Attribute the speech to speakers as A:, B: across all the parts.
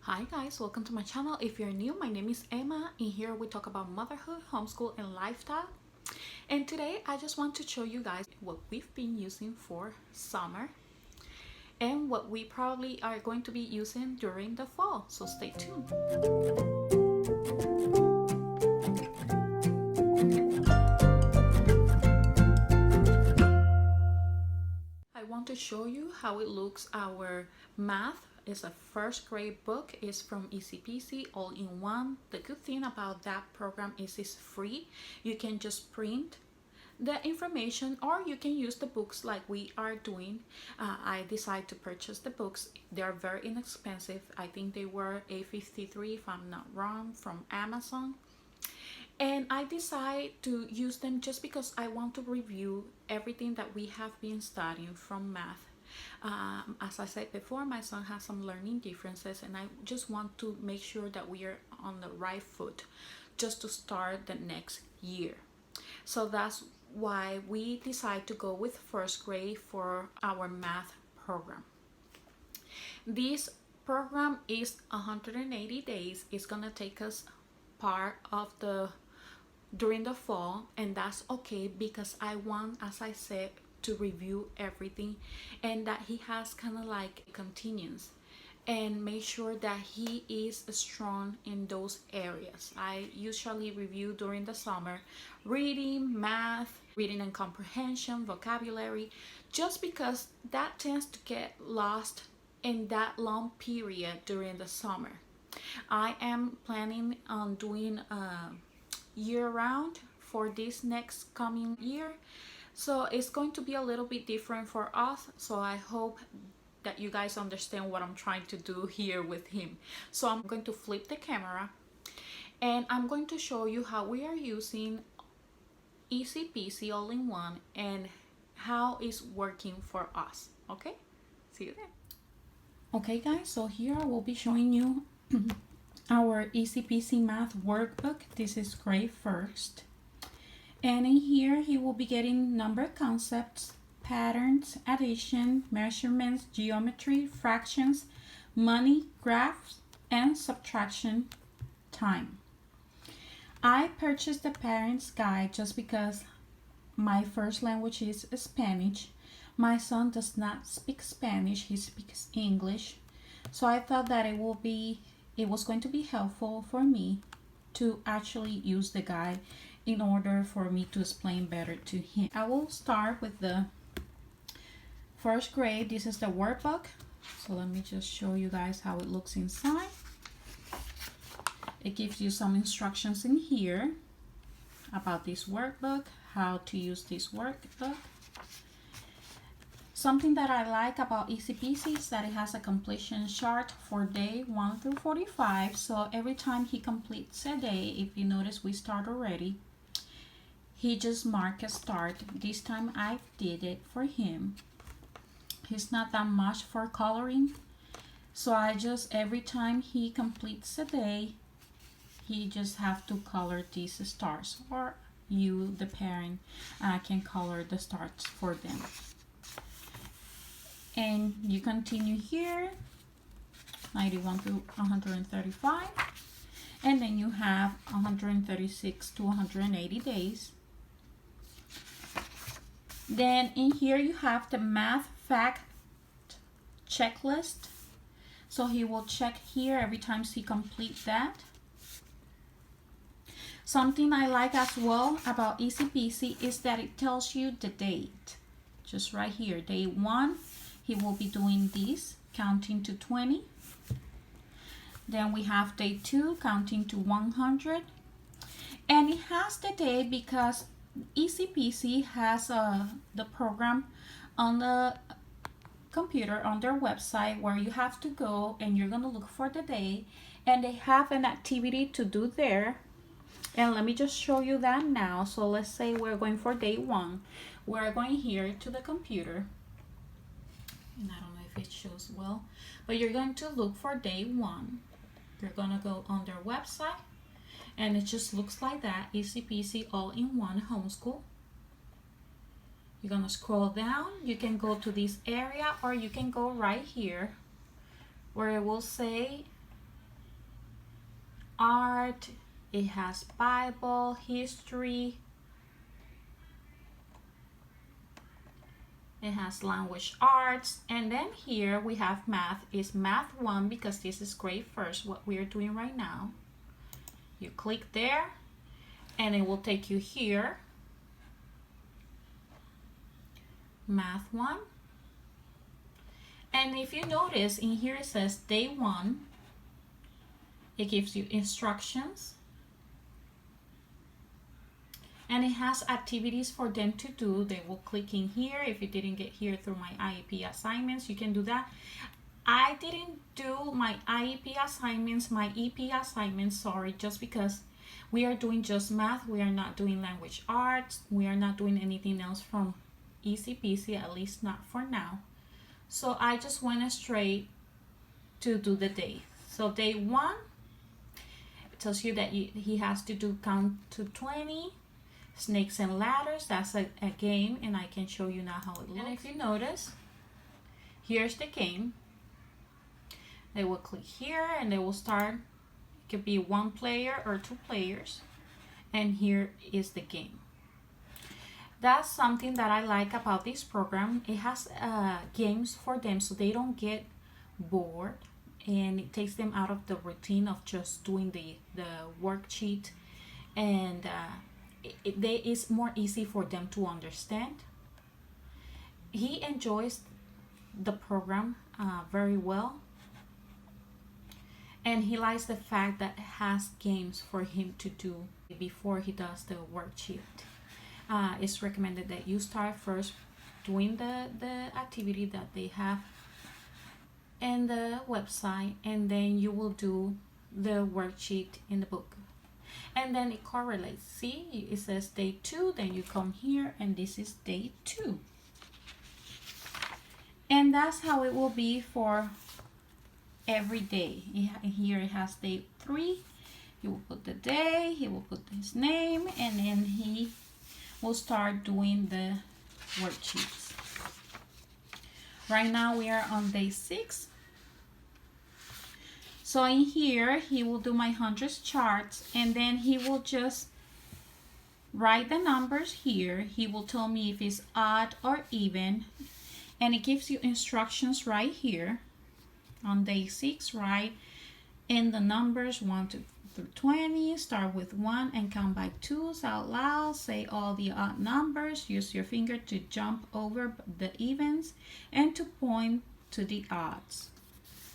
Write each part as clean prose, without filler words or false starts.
A: Hi guys, welcome to my channel. If you're new, my name is Emma. In here we talk about motherhood, homeschool, and lifestyle. And today I just want to show you guys what we've been using for summer and what we probably are going to be using during the fall. So stay tuned. I want to show you how it looks. Our math is a first grade book. It's from Easy Peasy, all in one. The good thing about that program is it's free. You can just print the information or you can use the books like we are doing. I decided to purchase the books. They're very inexpensive. I think they were $8.53 if I'm not wrong, from Amazon. And I decided to use them just because I want to review everything that we have been studying from math. As I said before, my son has some learning differences and I just want to make sure that we are on the right foot just to start the next year. So that's why we decided to go with first grade for our math program. This program is 180 days. It's gonna take us part of during the fall, and that's okay because I want, as I said, to review everything and that he has kind of like continuance and make sure that he is strong in those areas. I usually review during the summer reading, math, reading and comprehension, vocabulary, just because that tends to get lost in that long period during the summer. I am planning on doing year-round for this next coming year, so it's going to be a little bit different for us. So I hope that you guys understand what I'm trying to do here with him. So I'm going to flip the camera and I'm going to show you how we are using Easy Peasy all-in-one and how it's working for us. Okay, see you there. Okay guys, so here I will be showing you our Easy Peasy math workbook. This is grade first, and in here he will be getting number concepts, patterns, addition, measurements, geometry, fractions, money, graphs, and subtraction time. I purchased the parents guide just because my first language is Spanish. My son does not speak Spanish, he speaks English, so I thought that it was going to be helpful for me to actually use the guide in order for me to explain better to him. I will start with the first grade. This is the workbook. So let me just show you guys how it looks inside. It gives you some instructions in here about this workbook, how to use this workbook. Something that I like about Easy Peasy is that it has a completion chart for day 1 through 45. So every time he completes a day, if you notice we start already, he just marked a start. This time I did it for him. He's not that much for coloring. So I just, every time he completes a day, he just have to color these stars, or you, the parent, can color the stars for them. And you continue here 91 to 135, and then you have 136 to 180 days. Then in here you have the math fact checklist, so he will check here every time he completes that. Something I like as well about Easy Peasy is that it tells you the date, just right here. Day 1 he will be doing this, counting to 20. Then we have day 2, counting to 100. And it has the day because Easy Peasy has the program on the computer on their website where you have to go and you're going to look for the day, and they have an activity to do there. And let me just show you that now. So let's say we're going for day 1. We're going here to the computer. And I don't know if it shows well, but you're going to look for day 1. You're gonna go on their website and it just looks like that, Easy Peasy all-in-one homeschool. You're gonna scroll down, you can go to this area or you can go right here where it will say art, it has Bible, history, it has language arts, and then here we have math. Is math 1 because this is grade first, what we are doing right now. You click there and it will take you here, math 1. And if you notice in here it says day 1, it gives you instructions and it has activities for them to do. They will click in here. If you didn't get here through my IEP assignments, you can do that. I didn't do my IEP assignments, my EP assignments, sorry, just because we are doing just math. We are not doing language arts. We are not doing anything else from Easy Peasy, at least not for now. So I just went straight to do the day. So day 1, it tells you that he has to do count to 20, snakes and ladders. That's a game, and I can show you now how it looks. And if you notice, here's the game. They will click here and they will start. It could be 1 player or 2 players, and here is the game. That's something that I like about this program. It has games for them so they don't get bored, and it takes them out of the routine of just doing the worksheet, and it's more easy for them to understand. He enjoys the program very well, and he likes the fact that it has games for him to do before he does the worksheet. It's recommended that you start first doing the activity that they have in the website, and then you will do the worksheet in the book, and then it correlates. See, it says day 2, then you come here and this is day 2, and that's how it will be for every day. Here it has day 3. He will put the day, he will put his name, and then he will start doing the worksheets. Right now we are on day 6. So in here he will do my hundreds charts, and then he will just write the numbers here. He will tell me if it's odd or even, and it gives you instructions right here. On day 6, write in the numbers 1 through 20. Start with 1 and count by 2s out loud. Say all the odd numbers. Use your finger to jump over the evens and to point to the odds.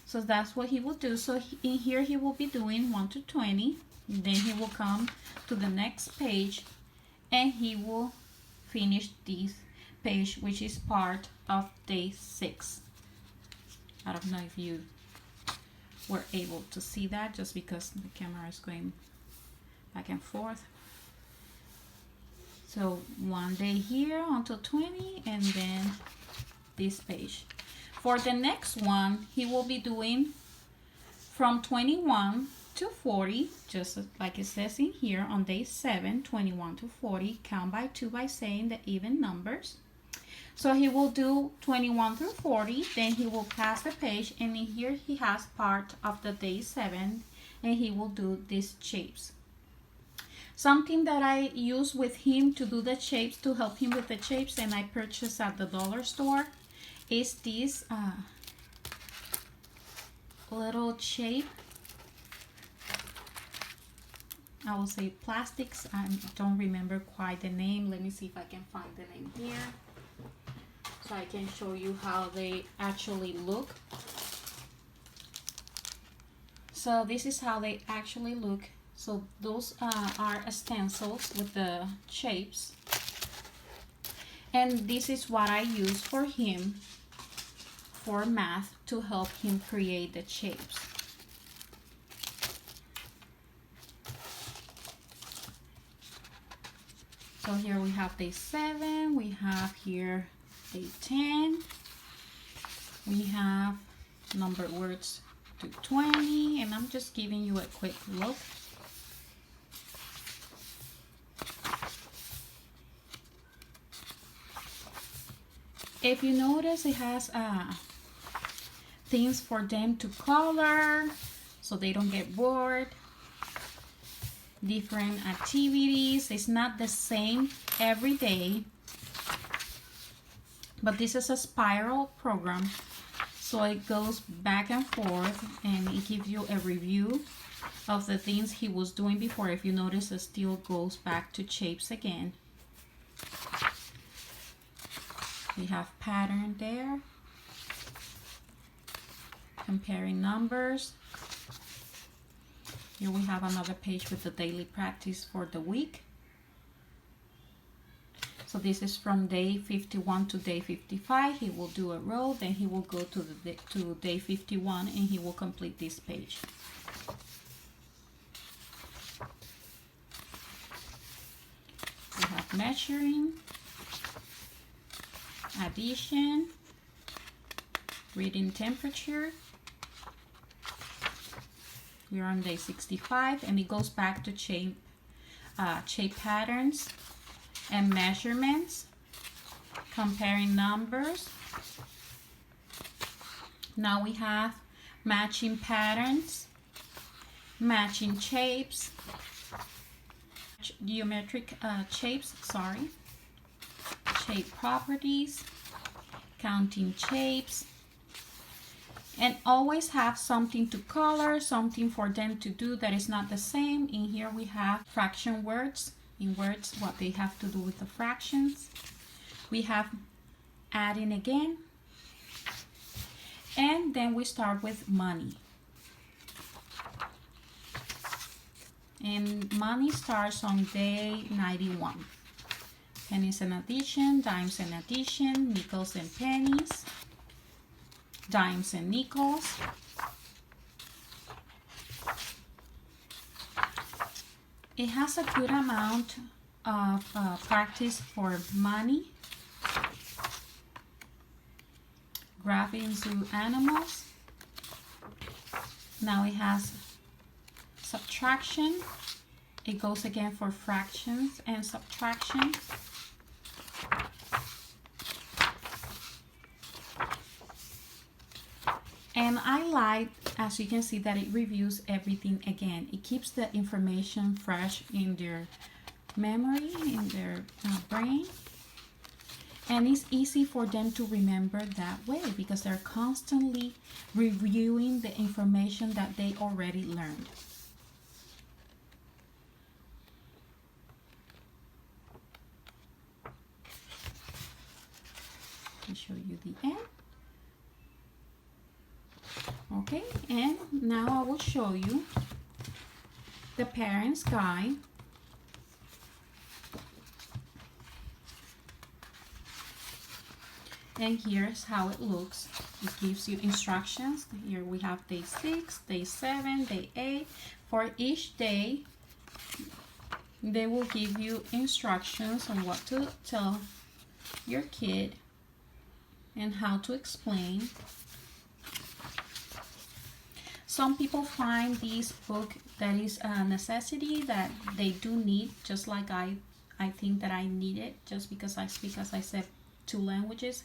A: So that's what he will do. So in here he will be doing 1 to 20. Then he will come to the next page and he will finish this page, which is part of day 6. I don't know if you were able to see that, just because the camera is going back and forth. So 1 day here until 20, and then this page. For the next one, he will be doing from 21 to 40, just like it says in here on day 7, 21 to 40. Count by 2 by saying the even numbers. So he will do 21 through 40, then he will pass the page, and in here he has part of the day 7, and he will do these shapes. Something that I use with him to do the shapes, to help him with the shapes, and I purchased at the dollar store, is this little shape. I will say plastics. I don't remember quite the name. Let me see if I can find the name here, so I can show you how they actually look. So this is how they actually look. So those are stencils with the shapes, and this is what I use for him for math, to help him create the shapes. So here we have day 7, we have here day 10, we have numbered words to 20, and I'm just giving you a quick look. If you notice, it has things for them to color so they don't get bored. different activities. It's not the same every day, but this is a spiral program, so it goes back and forth and it gives you a review of the things he was doing before. If you notice, it still goes back to shapes again. We have pattern there, comparing numbers. Here we have another page with the daily practice for the week. So this is from day 51 to day 55. He will do a row, then he will go to day 51 and he will complete this page. We have measuring, addition, reading temperature. We're on day 65 and it goes back to shape patterns and measurements, comparing numbers. Now we have matching patterns, matching shapes, geometric shapes, shape properties, counting shapes, and always have something to color, something for them to do that is not the same. In here we have fraction words, in words what they have to do with the fractions. We have adding again, and then we start with money. And money starts on day 91. Pennies and addition, dimes and addition, nickels and pennies, dimes and nickels. It has a good amount of practice for money, graphing through animals. Now it has subtraction. It goes again for fractions and subtraction. And I like, as you can see, that it reviews everything again. It keeps the information fresh in their memory, in their brain. And it's easy for them to remember that way because they're constantly reviewing the information that they already learned. I'll show you the end. Okay, and now I will show you the parent's guide. And here's how it looks. It gives you instructions. Here we have day 6, day 7, day 8. For each day, they will give you instructions on what to tell your kid and how to explain. Some people find this book that is a necessity, that they do need, just like I think that I need it, just because I speak, as I said, 2 languages,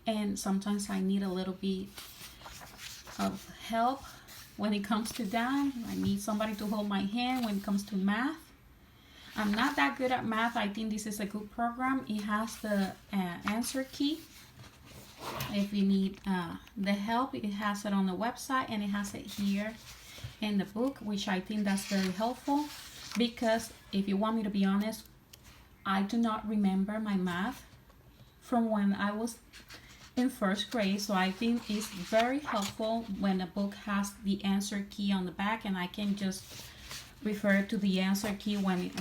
A: and sometimes I need a little bit of help when it comes to that. I need somebody to hold my hand when it comes to math. I'm not that good at math. I think this is a good program. It has the answer key. If you need the help, it has it on the website, and it has it here in the book, which I think that's very helpful, because if you want me to be honest, I do not remember my math from when I was in 1st grade. So I think it's very helpful when a book has the answer key on the back, and I can just refer to the answer key when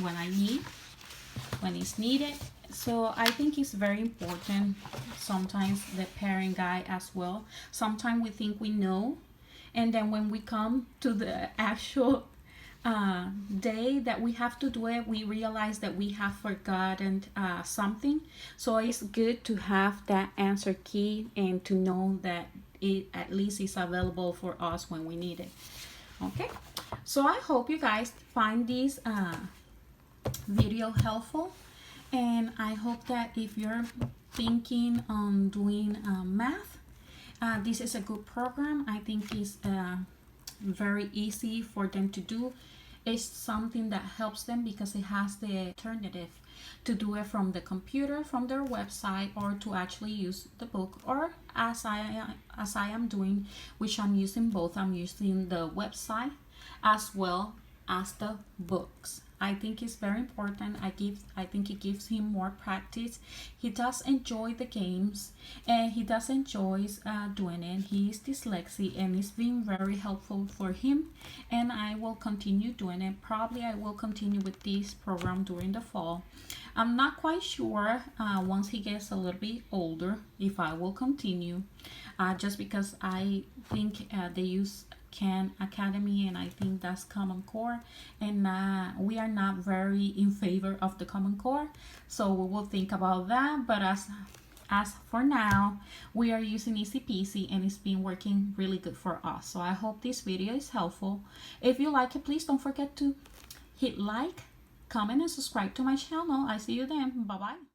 A: it's needed. So I think it's very important. Sometimes the parent guide as well. Sometimes we think we know, and then when we come to the actual day that we have to do it, we realize that we have forgotten something. So it's good to have that answer key and to know that it at least is available for us when we need it. Okay, so I hope you guys find this video helpful. And I hope that if you're thinking on doing math, this is a good program. I think it's very easy for them to do. is something that helps them because it has the alternative to do it from the computer, from their website, or to actually use the book, or as I am doing, which I'm using both. I'm using the website as well as the books. I think it's very important. I think it gives him more practice. He does enjoy the games, and he does enjoy doing it. He is dyslexic, and it's been very helpful for him, and I will continue doing it. Probably I will continue with this program during the fall. I'm not quite sure once he gets a little bit older if I will continue, just because I think they use Khan Academy, and I think that's Common Core, and we are not very in favor of the Common Core, so we will think about that. But as for now, we are using Easy Peasy, and it's been working really good for us. So I hope this video is helpful. If you like it, please don't forget to hit like, comment, and subscribe to my channel. I see you then. Bye bye.